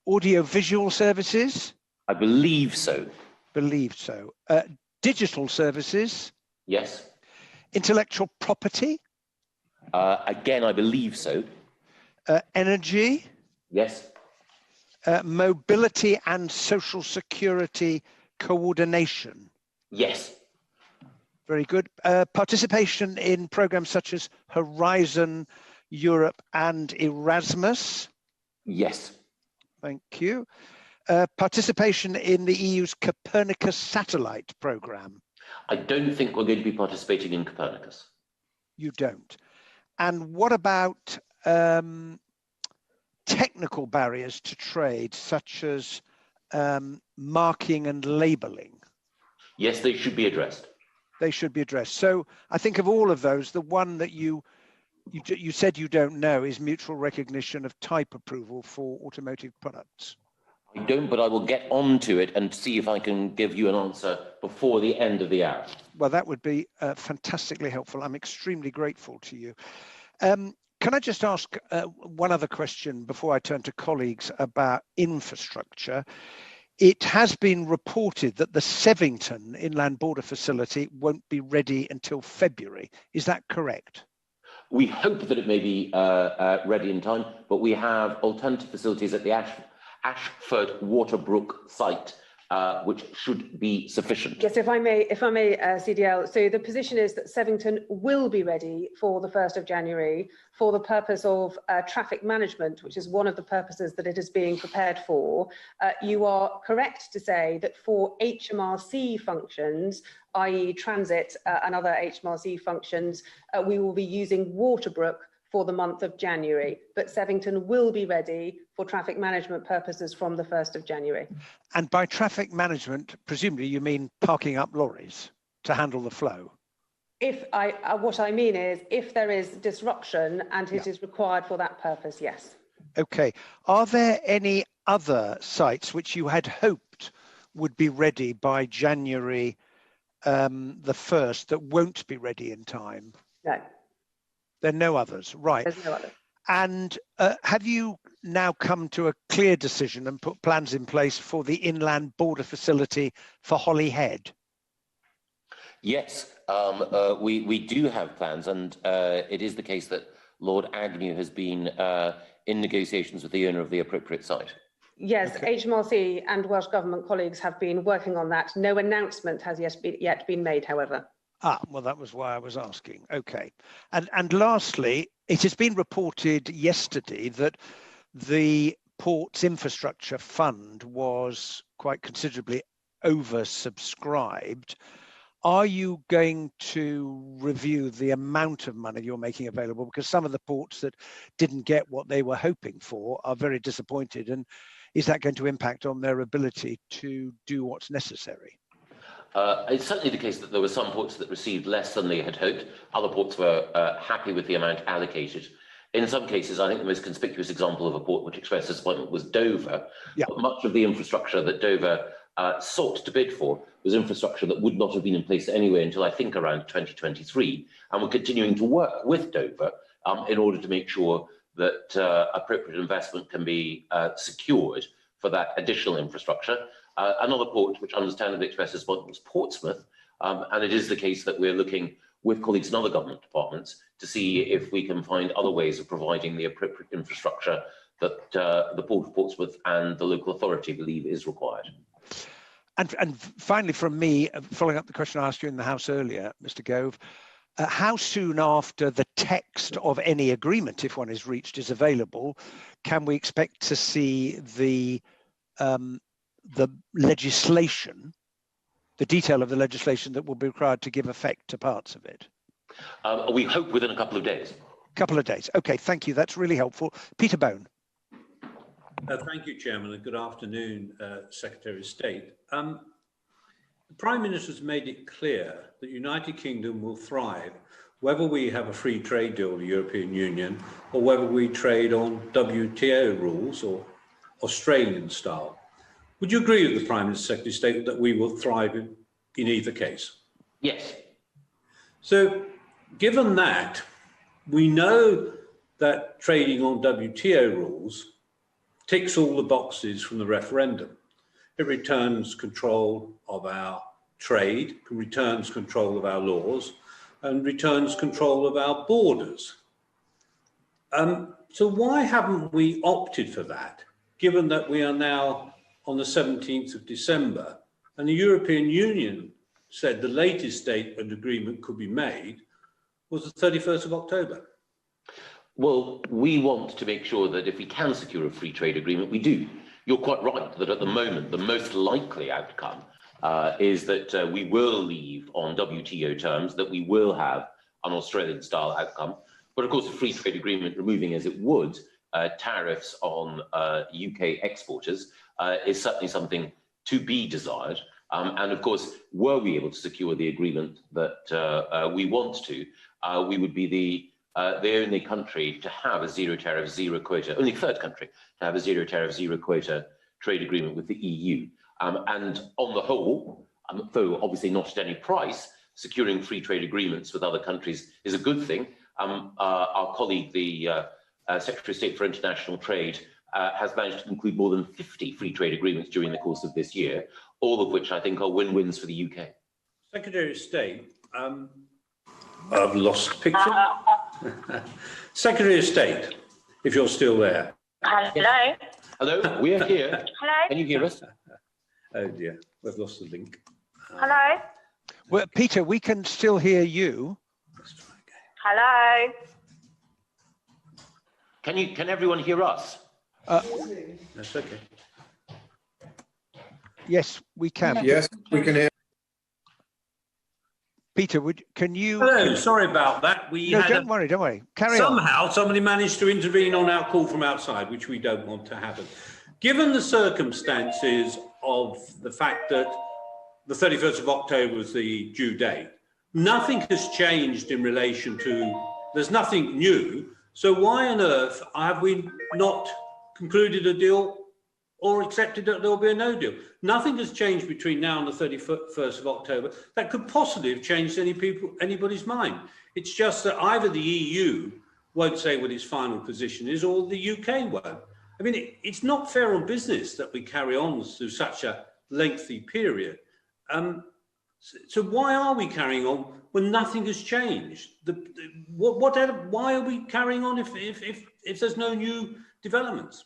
Audiovisual services? I believe so. Believed so. Digital services? Yes. Intellectual property? Again, I believe so. Energy? Yes. Mobility and social security coordination? Yes. Very good. Participation in programs such as Horizon Europe and Erasmus? Yes. Thank you. Participation in the EU's Copernicus satellite program? I don't think we're going to be participating in Copernicus. You don't. And what about technical barriers to trade, such as marking and labeling? Yes, they should be addressed. They should be addressed. So I think of all of those, the one that you said you don't know is mutual recognition of type approval for automotive products. I don't, but I will get on to it and see if I can give you an answer before the end of the hour. Well, that would be fantastically helpful. I'm extremely grateful to you. Can I just ask one other question before I turn to colleagues about infrastructure? It has been reported that the Sevington inland border facility won't be ready until February. Is that correct? We hope that it may be ready in time, but we have alternative facilities at the Ashford Waterbrook site, which should be sufficient. Yes, if I may, CDL. So the position is that Sevington will be ready for the 1st of January for the purpose of traffic management, which is one of the purposes that it is being prepared for. You are correct to say that for HMRC functions, i.e. transit and other HMRC functions, we will be using Waterbrook for the month of January, but Sevington will be ready for traffic management purposes from the 1st of January. And by traffic management, presumably you mean parking up lorries to handle the flow? What I mean is, if there is disruption and it is required for that purpose, yes. Okay. Are there any other sites which you had hoped would be ready by January the 1st that won't be ready in time? No. There are no others, right? There's no others. And have you now come to a clear decision and put plans in place for the inland border facility for Holyhead? Yes, we do have plans, and it is the case that Lord Agnew has been in negotiations with the owner of the appropriate site. Yes, okay. HMRC and Welsh Government colleagues have been working on that. No announcement has yet been made, however. Ah, well, that was why I was asking. Okay. And lastly, it has been reported yesterday that the Ports Infrastructure Fund was quite considerably oversubscribed. Are you going to review the amount of money you're making available? Because some of the ports that didn't get what they were hoping for are very disappointed. And is that going to impact on their ability to do what's necessary? It's certainly the case that there were some ports that received less than they had hoped. Other ports were happy with the amount allocated. In some cases, I think the most conspicuous example of a port which expressed disappointment was Dover. Yeah. But much of the infrastructure that Dover sought to bid for was infrastructure that would not have been in place anyway until I think around 2023. And we're continuing to work with Dover in order to make sure that appropriate investment can be secured for that additional infrastructure. Another port which understandably expressed disappointment was Portsmouth, and it is the case that we're looking with colleagues in other government departments to see if we can find other ways of providing the appropriate infrastructure that the Port of Portsmouth and the local authority believe is required. And finally, from me, following up the question I asked you in the House earlier, Mr. Gove, how soon after the text of any agreement, if one is reached, is available, can we expect to see the legislation, the detail of the legislation that will be required to give effect to parts of it? We hope within a couple of days. Couple of days. Okay, thank you. That's really helpful. Peter Bone. Thank you, Chairman, and good afternoon, Secretary of State. The Prime Minister has made it clear that the United Kingdom will thrive whether we have a free trade deal with the European Union or whether we trade on WTO rules or Australian style. Would you agree with the Prime Minister, Secretary of State, that we will thrive in either case? Yes. So, given that, we know that trading on WTO rules ticks all the boxes from the referendum. It returns control of our trade, returns control of our laws, and returns control of our borders. So why haven't we opted for that, given that we are now on the 17th of December, and the European Union said the latest date an agreement could be made was the 31st of October? Well, we want to make sure that if we can secure a free trade agreement, we do. You're quite right that at the moment, the most likely outcome is that we will leave on WTO terms, that we will have an Australian-style outcome. But of course, a free trade agreement removing, as it would, tariffs on UK exporters is certainly something to be desired. And of course, were we able to secure the agreement that we want to, we would be the only country to have a zero tariff, zero quota, only third country to have a zero tariff, zero quota trade agreement with the EU. And on the whole, though obviously not at any price, securing free trade agreements with other countries is a good thing. Our colleague, the Secretary of State for International Trade, has managed to conclude more than 50 free trade agreements during the course of this year, all of which I think are win-wins for the UK. Secretary of State, I've lost the picture. Secretary of State, if you're still there. Hello. Hello, we're here. Hello. Can you hear us? Oh dear, we've lost the link. Hello. Well, Peter, we can still hear you. Let's try again. Hello. Can everyone hear us? That's okay. Yes, we can. Yes, we can hear. Peter, can you? Hello, sorry about that. No, don't worry. Carry on. Somehow somebody managed to intervene on our call from outside, which we don't want to happen. Given the circumstances of the fact that the 31st of October was the due date, nothing has changed in relation to, there's nothing new. So why on earth have we not concluded a deal or accepted that there will be a no deal? Nothing has changed between now and the 31st of October that could possibly have changed anybody's mind. It's just that either the EU won't say what its final position is or the UK won't. I mean, it's not fair on business that we carry on through such a lengthy period. So why are we carrying on when nothing has changed? Why are we carrying on if there's no new developments?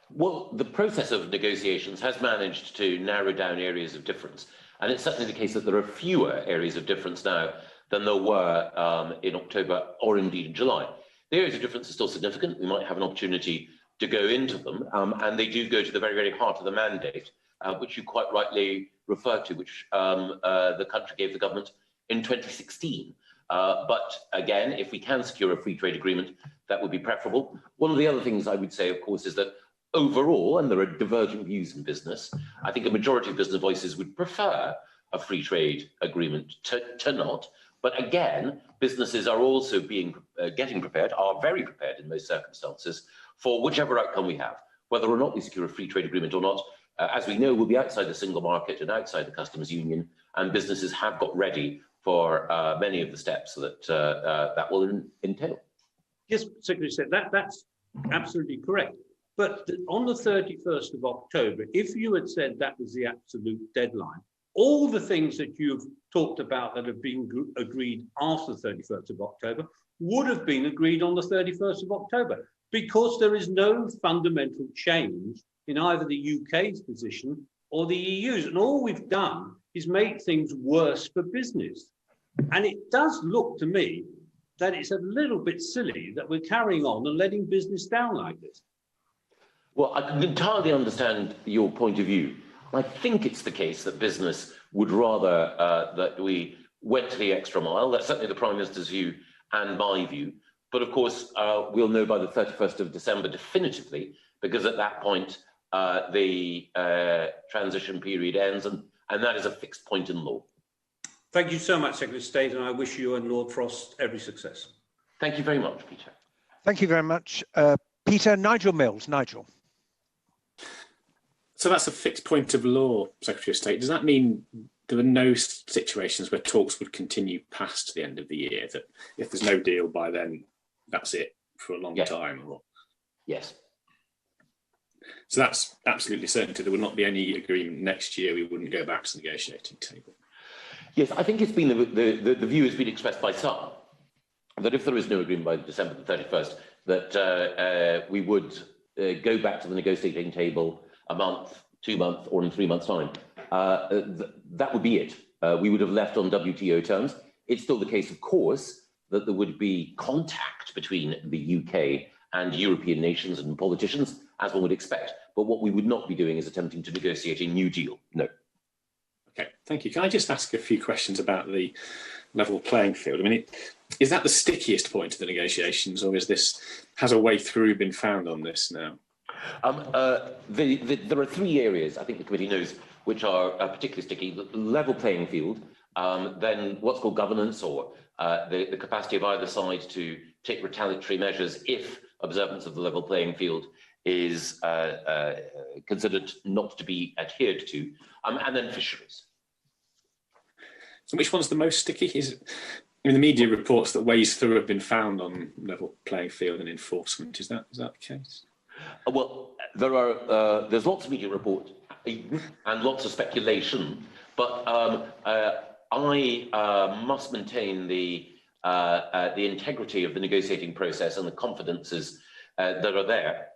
Well, the process of negotiations has managed to narrow down areas of difference. And it's certainly the case that there are fewer areas of difference now than there were in October or indeed in July. The areas of difference are still significant. We might have an opportunity to go into them, and they do go to the very, very heart of the mandate, which you quite rightly referred to, which the country gave the government in 2016. But again, if we can secure a free trade agreement, that would be preferable. One of the other things I would say, of course, is that overall, and there are divergent views in business, I think a majority of business voices would prefer a free trade agreement to not. But again, businesses are also getting prepared, are very prepared in most circumstances for whichever outcome we have, whether or not we secure a free trade agreement or not. As we know, we'll be outside the single market and outside the customs union, and businesses have got ready for many of the steps that that will entail. Yes, Secretary said that's absolutely correct. But on the 31st of October, if you had said that was the absolute deadline, all the things that you've talked about that have been agreed after the 31st of October would have been agreed on the 31st of October, because there is no fundamental change in either the UK's position or the EU's. And all we've done is make things worse for business. And it does look to me that it's a little bit silly that we're carrying on and letting business down like this. Well, I can entirely understand your point of view. I think it's the case that business would rather that we went the extra mile. That's certainly the Prime Minister's view and my view. But of course, we'll know by the 31st of December definitively, because at that point, the transition period ends, and that is a fixed point in law. Thank you so much, Secretary of State, and I wish you and Lord Frost every success. Thank you very much, Peter. Thank you very much, Peter. Nigel Mills. Nigel. So that's a fixed point of law, Secretary of State. Does that mean there are no situations where talks would continue past the end of the year, that if there's no deal by then, that's it for a long time? Or? Yes. So that's absolutely certain. There will not be any agreement next year. We wouldn't go back to the negotiating table. Yes, I think it's been the view has been expressed by some that if there is no agreement by December the 31st, that we would go back to the negotiating table a month, 2 months, or in 3 months' time. That would be it. We would have left on WTO terms. It's still the case, of course, that there would be contact between the UK and European nations and politicians, as one would expect. But what we would not be doing is attempting to negotiate a new deal. No. Okay, thank you. Can I just ask a few questions about the level playing field? I mean, is that the stickiest point of the negotiations, or has a way through been found on this now? There are 3 areas, I think the committee knows, which are particularly sticky: the level playing field, then what's called governance, or the capacity of either side to take retaliatory measures if observance of the level playing field is considered not to be adhered to, and then fisheries. So which one's the most sticky? I mean, the media reports that ways through have been found on level playing field and enforcement. Is that the case? Well, there's lots of media reports and lots of speculation, but I must maintain the integrity of the negotiating process and the confidences that are there.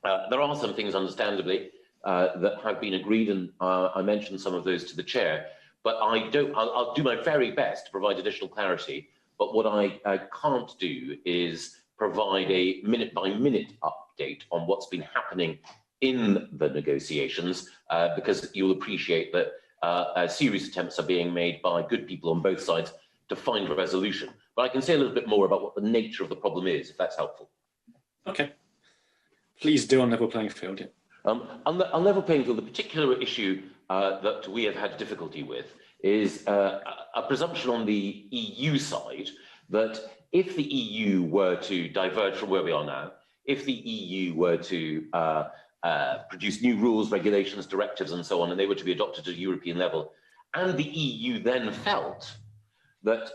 There are some things, understandably, that have been agreed, and I mentioned some of those to the chair. But I'll do my very best to provide additional clarity. But what I can't do is provide a minute-by-minute update on what's been happening in the negotiations, because you'll appreciate that a serious attempts are being made by good people on both sides to find a resolution. But I can say a little bit more about what the nature of the problem is, if that's helpful. Okay. Please do on level playing field. Yeah. On level playing field, the particular issue that we have had difficulty with is a presumption on the EU side that if the EU were to diverge from where we are now, if the EU were to produce new rules, regulations, directives, and so on, and they were to be adopted at a European level, and the EU then felt that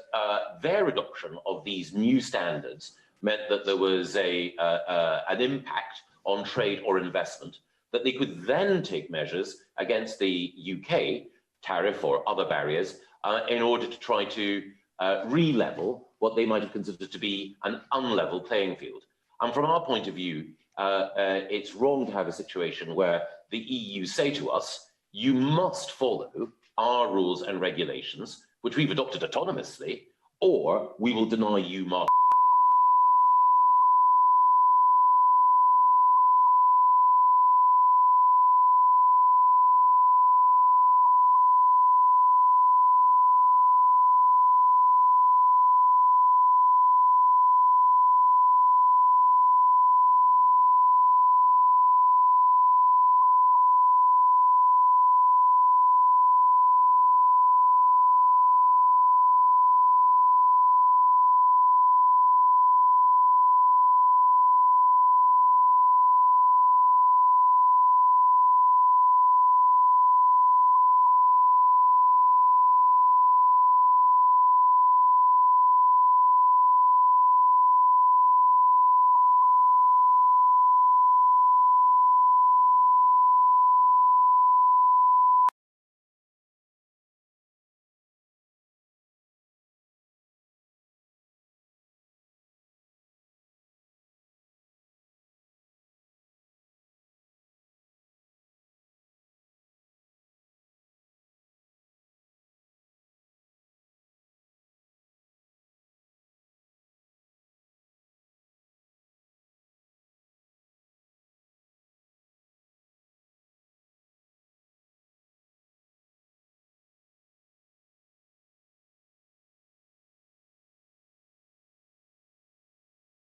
their adoption of these new standards meant that there was an impact on trade or investment, that they could then take measures against the UK tariff or other barriers in order to try to re-level what they might have considered to be an unlevel playing field. And from our point of view, it's wrong to have a situation where the EU say to us, you must follow our rules and regulations, which we've adopted autonomously, or we will deny you market.